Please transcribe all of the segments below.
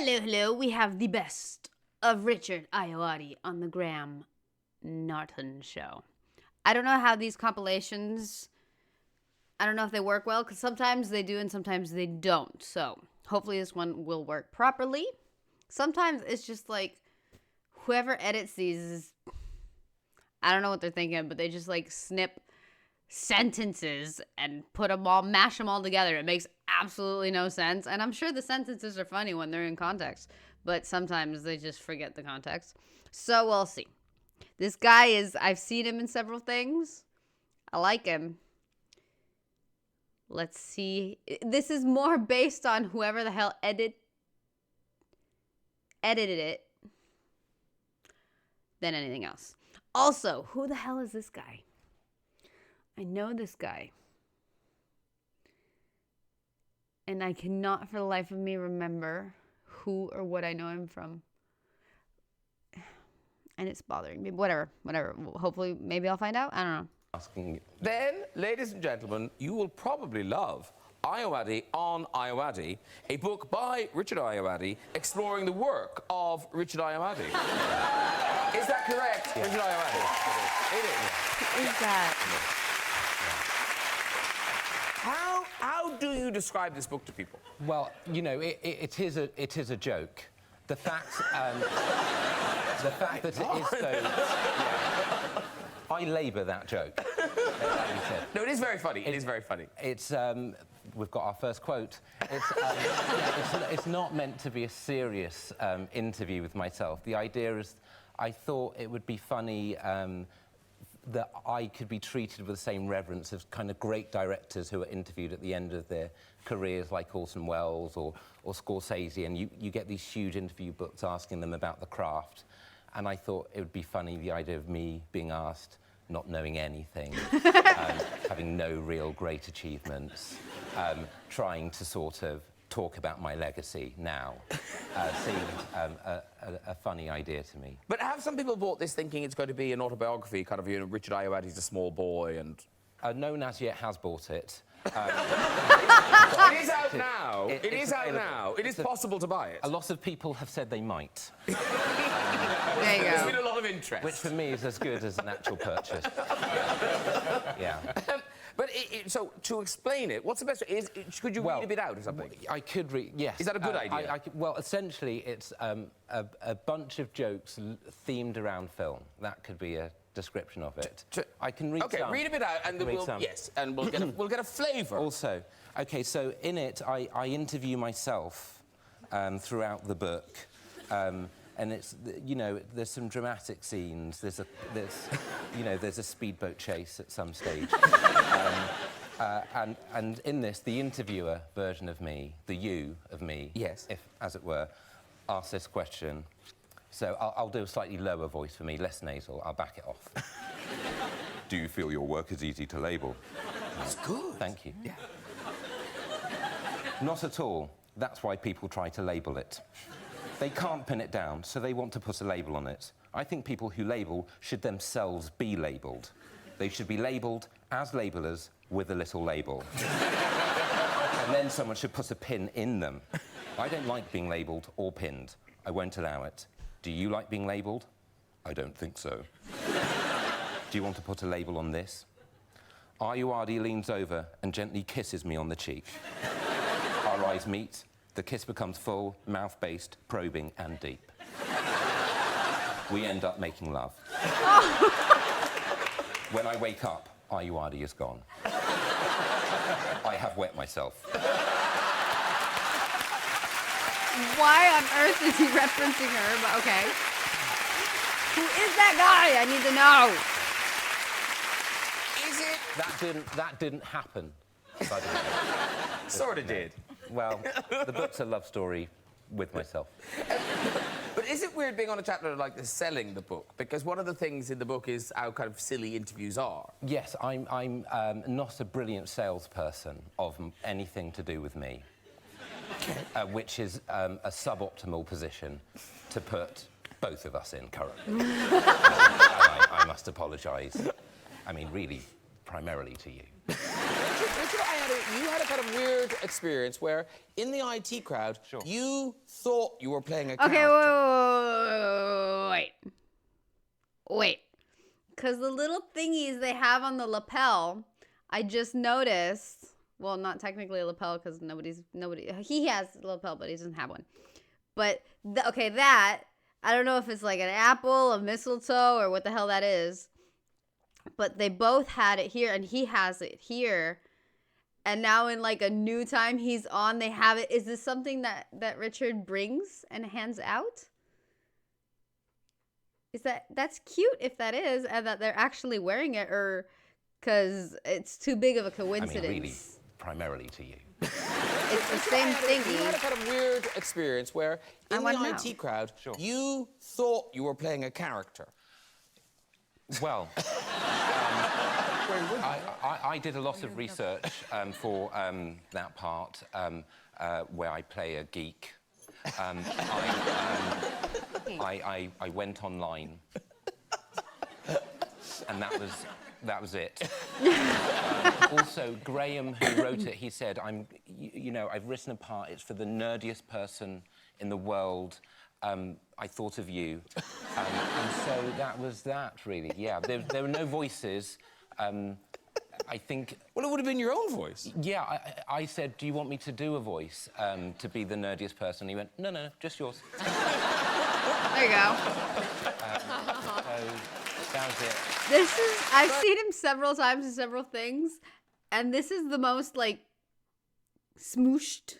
Hello, we have the best of Richard Ayoade on the Graham Norton show. I don't know how these compilations, I don't know if they work well, because sometimes they do and sometimes they don't. So hopefully this one will work properly. Sometimes it's just like whoever edits these is, I don't know what they're thinking, but they just like snip sentences and mash them all together. It makes absolutely no sense. And I'm sure the sentences are funny when they're in context, but sometimes they just forget the context. So we'll see. This guy I've seen him in several things. I like him. Let's see. This is more based on whoever the hell edited it than anything else. Also, who the hell is this guy? I know this guy. And I cannot for the life of me remember who or what I know him from. And it's bothering me. Whatever. Hopefully, maybe I'll find out. I don't know. Asking you. Then, ladies and gentlemen, you will probably love Ayoade on Ayoade, a book by Richard Ayoade exploring the work of Richard Ayoade. Is that correct, yeah. Richard Ayoade? It is. Who is that? Yeah. How do you describe this book to people? Well, you know, it is a joke. The fact that it is so. Yeah. I labour that joke. No, it is very funny. It is very funny. It's we've got our first quote. It's not meant to be a serious interview with myself. The idea is, I thought it would be funny. That I could be treated with the same reverence as kind of great directors who are interviewed at the end of their careers, like Orson Welles or Scorsese, and you get these huge interview books asking them about the craft. And I thought it would be funny, the idea of me being asked, not knowing anything, having no real great achievements, trying to sort of talk about my legacy now seemed a funny idea to me. But have some people bought this thinking it's going to be an autobiography, kind of, you know, Richard Ayoade's a small boy and... No one as yet has bought it. It is out now. It is out now. It is possible to buy it. A lot of people have said they might. There you go. There's been a lot of interest. Which for me is as good as an actual purchase. Yeah. But so, to explain it, what's the best way? Could you read a bit out or something? I could read, yes. Is that a good idea? Well, essentially, it's a bunch of jokes themed around film. That could be a description of it. I can read some. Okay, read a bit out, and we'll get a flavour. Also, okay, so in it, I interview myself throughout the book. And it's, you know, there's some dramatic scenes. There's a speedboat chase at some stage. And in this, the interviewer version of me, the you of me, yes, if, as it were, asks this question. So I'll do a slightly lower voice for me, less nasal. I'll back it off. Do you feel your work is easy to label? That's good. Thank you. Yeah. Not at all. That's why people try to label it. They can't pin it down, so they want to put a label on it. I think people who label should themselves be labelled. They should be labelled as labellers with a little label. And then someone should put a pin in them. I don't like being labelled or pinned. I won't allow it. Do you like being labelled? I don't think so. Do you want to put a label on this? Ayoade leans over and gently kisses me on the cheek. Our eyes meet. The kiss becomes full, mouth-based, probing, and deep. We end up making love. When I wake up, Ayoade is gone. I have wet myself. Why on earth is he referencing her? But okay. Who is that guy? I need to know. Is it? That didn't happen. Sort of did. Well, the book's a love story with myself. But is it weird being on a chapter like this, selling the book? Because one of the things in the book is how kind of silly interviews are. Yes, I'm not a brilliant salesperson of anything to do with me. Okay. Which is a suboptimal position to put both of us in currently. I must apologise. I mean, really, primarily to you. Richard you had a kind of weird experience where in the IT crowd, you thought you were playing a character. Okay, wait. Because the little thingies they have on the lapel, I just noticed. Well, not technically a lapel because nobody. He has a lapel, but he doesn't have one. But that I don't know if it's like an apple, a mistletoe, or what the hell that is. But they both had it here, and he has it here. And now in like a new time he's on, they have it. Is this something that Richard brings and hands out? That's cute if that is, and that they're actually wearing it, or because it's too big of a coincidence. I mean, really, primarily to you. It's the same thing. You had a kind of weird experience where in the IT crowd, you thought you were playing a character. Well, I did a lot of research for that part where I play a geek. I went online, and that was it. Also, Graham, who wrote it, he said, I've written a part. It's for the nerdiest person in the world. I thought of you, and so that was that. Really, yeah. There were no voices. I think. Well, it would have been your own voice. Yeah, I said, do you want me to do a voice to be the nerdiest person? He went, no, just yours. There you go. So that was it. I've seen him several times in several things, and this is the most, like, smooshed.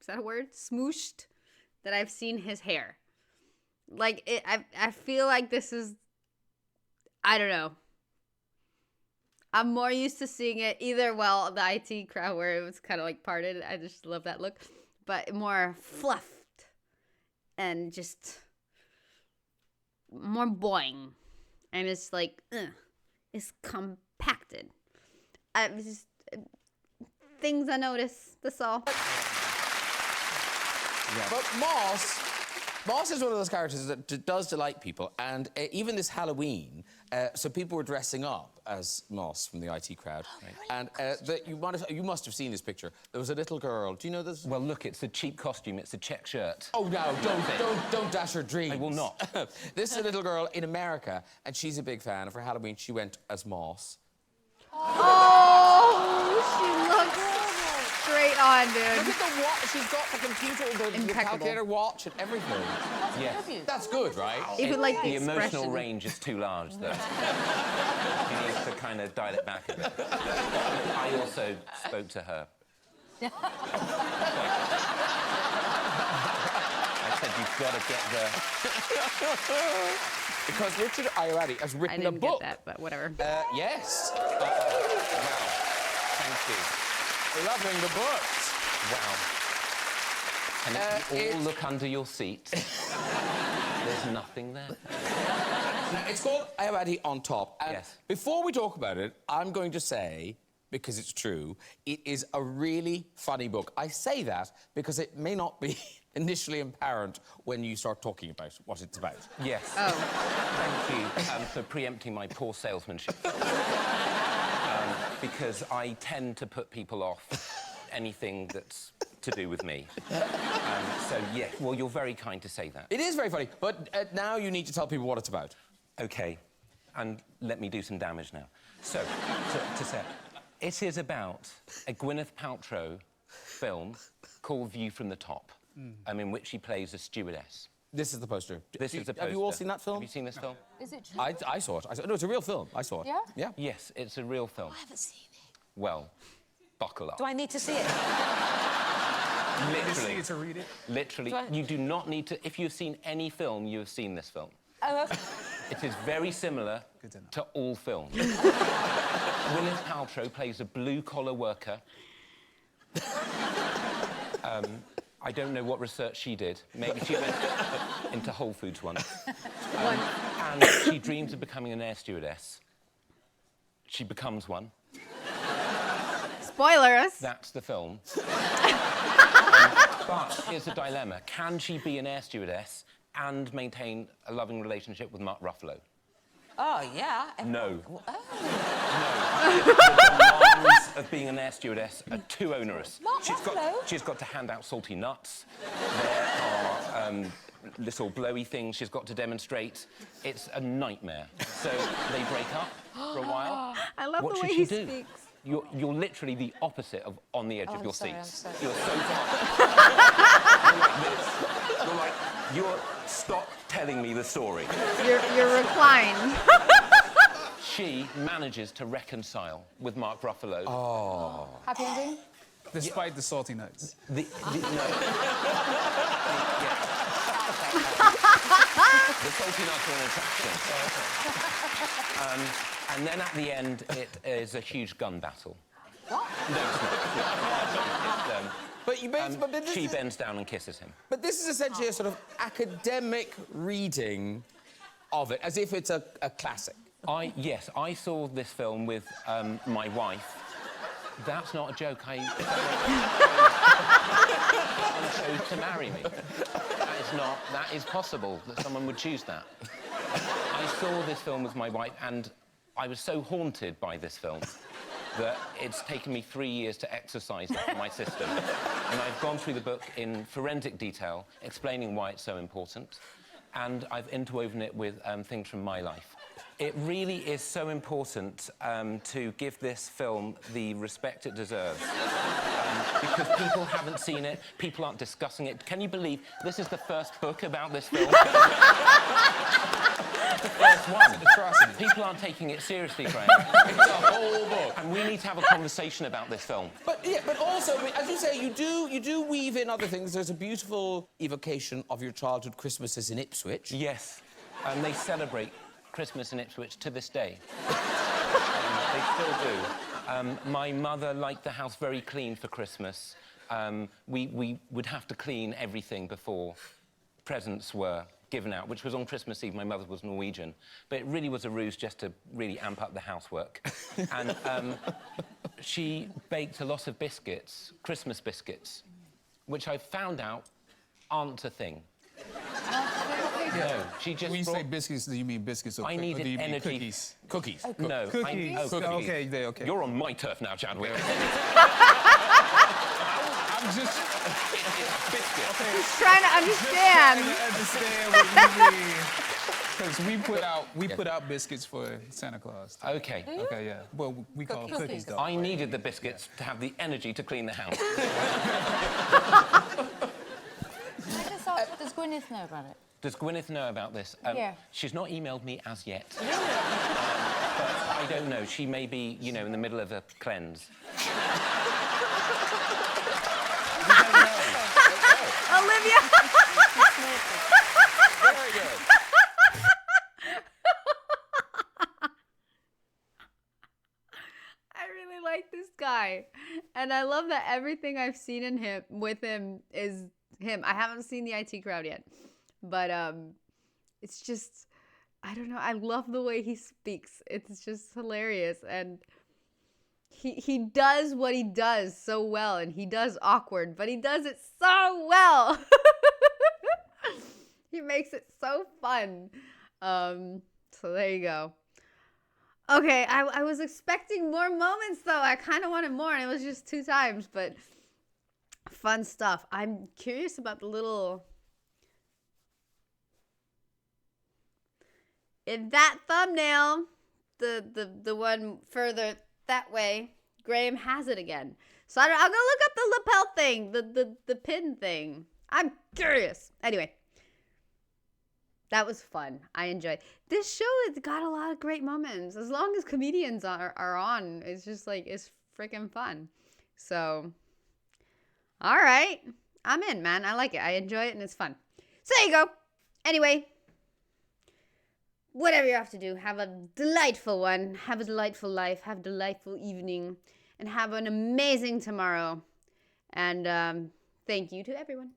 Is that a word? Smooshed that I've seen his hair. Like, I feel like this is, I don't know. I'm more used to seeing it either, well, the IT crowd where it was kind of like parted. I just love that look. But more fluffed and just more boing. And it's like, it's compacted. It's just things I notice. That's all. Yeah. But Moss is one of those characters that does delight people, and even this Halloween, so people were dressing up as Moss from the IT crowd, and you must have seen this picture. There was a little girl. Do you know this? Well, look, it's a cheap costume. It's a check shirt. Oh no! Don't dash her dreams. I will not. This is a little girl in America, and she's a big fan. And for Halloween, she went as Moss. Oh, she looks straight on, dude. Look at the watch. She's got the computer, the calculator watch, and everything. Yes. That's good, right? Even like the emotional range is too large, though. He needs to kind of dial it back a bit. I also spoke to her. I said, you've got to get the... Because Richard Ayoade has written a book. I didn't get that, but whatever. Yes. Wow. Thank you. Loving the books. Wow. And if you all look under your seat, there's nothing there. Now, it's called Ayoade on Top. And yes. Before we talk about it, I'm going to say, because it's true, it is a really funny book. I say that because it may not be initially apparent when you start talking about what it's about. Yes. Oh. Thank you for preempting my poor salesmanship. Because I tend to put people off anything that's to do with me. So, yeah, well, you're very kind to say that. It is very funny, but now you need to tell people what it's about. OK, and let me do some damage now. So, to say it is about a Gwyneth Paltrow film called View from the Top, in which she plays a stewardess. This is the poster. This is the poster. Have you all seen that film? Have you seen this film? Is it true? I saw it. No, it's a real film. I saw it. Yeah? Yeah. Yes, it's a real film. I haven't seen it. Well, buckle up. Do I need to see it? Literally. To read it? Literally. You do not need to... If you've seen any film, you have seen this film. Oh, okay. It is very similar to all films. Gwyneth Paltrow plays a blue-collar worker. I don't know what research she did. Maybe she went into Whole Foods once. And she dreams of becoming an air stewardess. She becomes one. Spoilers. That's the film. But here's the dilemma. Can she be an air stewardess and maintain a loving relationship with Mark Ruffalo? Oh, yeah. No. Oh. No. It demands of being an air stewardess are too onerous. She's got to hand out salty nuts. There are little blowy things she's got to demonstrate. It's a nightmare. So they break up for a while. I love what the way should he she do? speaks. You're literally the opposite of on the edge of your sorry, seats. I'm sorry. You're so far. You're like this. You're like, stop telling me the story. You're reclined. She manages to reconcile with Mark Ruffalo. Oh. Happy ending? Despite the salty nuts. The salty nuts are an attraction. And then at the end, it is a huge gun battle. What? No, it's not. But this She is, bends down and kisses him. but this is essentially a sort of academic reading of it, as if it's a classic. Yes, I saw this film with my wife. That's not a joke. I someone chose to marry me. That is possible that someone would choose that. I saw this film with my wife, and I was so haunted by this film that it's taken me 3 years to exercise it in my system. And I've gone through the book in forensic detail, explaining why it's so important, and I've interwoven it with things from my life. It really is so important to give this film the respect it deserves. Because people haven't seen it, people aren't discussing it. Can you believe this is the first book about this film? The first one. People aren't taking it seriously, Graham. It's a whole book. And we need to have a conversation about this film. But also, as you say, you do weave in other things. There's a beautiful evocation of your childhood Christmases in Ipswich. Yes, and they celebrate Christmas in Ipswich to this day. They still do. My mother liked the house very clean for Christmas. We would have to clean everything before presents were given out, which was on Christmas Eve. My mother was Norwegian, but it really was a ruse just to really amp up the housework. And she baked a lot of biscuits, Christmas biscuits, which I found out aren't a thing. No, she just When you brought... say biscuits, do you mean biscuits or, I or needed do you mean energy. cookies? Cookies. No, Cookies. cookies. Okay, okay. You're on my turf now, Chadwick. I'm just Biscuit. He's trying to understand. trying to understand what you mean. Because we put out biscuits for Santa Claus. Okay. Okay, yeah. Well, we call them cookies, though. I needed the biscuits to have the energy to clean the house. Can I just ask, does Gwyneth know about it? Does Gwyneth know about this? Yeah. She's not emailed me as yet. But I don't know. She may be, you know, in the middle of a cleanse. Olivia. Very good. I really like this guy, and I love that everything I've seen in him with him is him. I haven't seen the IT Crowd yet, but it's just, I don't know. I love the way he speaks. It's just hilarious, and he does what he does so well, and he does awkward, but he does it so well. He makes it so fun. So there you go. Okay, I was expecting more moments, though. I kind of wanted more, and it was just 2 times, but fun stuff. I'm curious about the little... In that thumbnail, the one further that way, Graham has it again. So I'll go look up the lapel thing, the pin thing. I'm curious. Anyway. That was fun. I enjoyed. This show has got a lot of great moments. As long as comedians are on, it's just like, it's freaking fun. So, all right. I'm in, man. I like it. I enjoy it, and it's fun. So there you go. Anyway, whatever you have to do, have a delightful one. Have a delightful life. Have a delightful evening. And have an amazing tomorrow. And thank you to everyone.